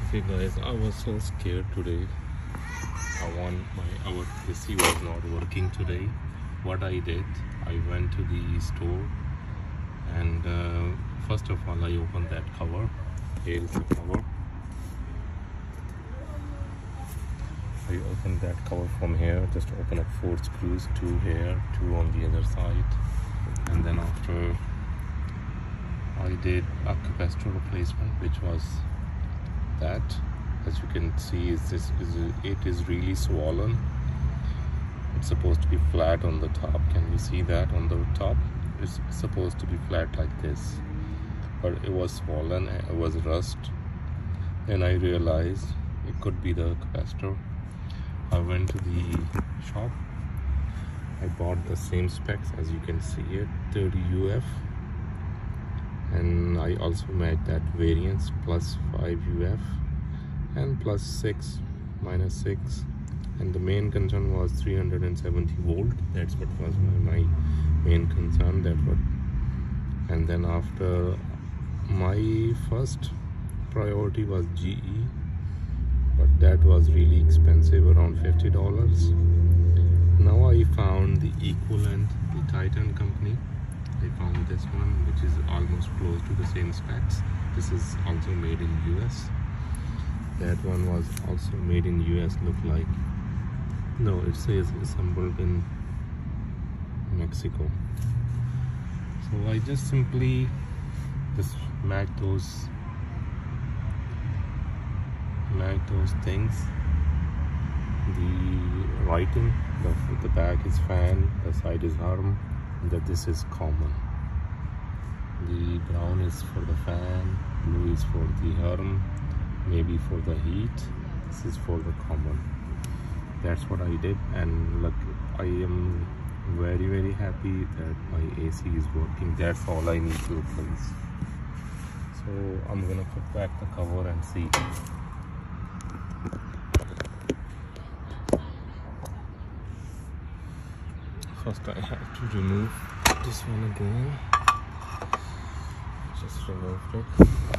Okay guys, I was so scared today. Our AC was not working today. What I did, I went to the store and first of all I opened that cover. Here is the cover. I opened that cover from here, just open up 4 screws, 2 here, 2 on the other side, and then after I did a capacitor replacement, which was that. As you can see, it is really swollen. It's supposed to be flat on the top. Can you see that on the top? It's supposed to be flat like this, but it was swollen. It was rust, and I realized it could be the capacitor. I went to the shop. I bought the same specs as you can see it, 30 UF, and I also made that variance plus 5 UF and plus 6 minus 6, and the main concern was 370 volt. That's what was my main concern. And then after, my first priority was GE, but that was really expensive, around $50. Now I found the equivalent, the Titan company. I found this one, which is almost close to the same specs. This is also made in US. That one was also made in US, look like. No, it says assembled in Mexico. So I just simply match those things. The writing, the back is fan, the side is arm, that this is common. The brown is for the fan, blue is for the arm, maybe for the heat. This is for the common. That's what I did, and look, I am very happy that my AC is working. That's all I need to replace. So I'm gonna put back the cover and see. First I have to remove this one again. Just removed it.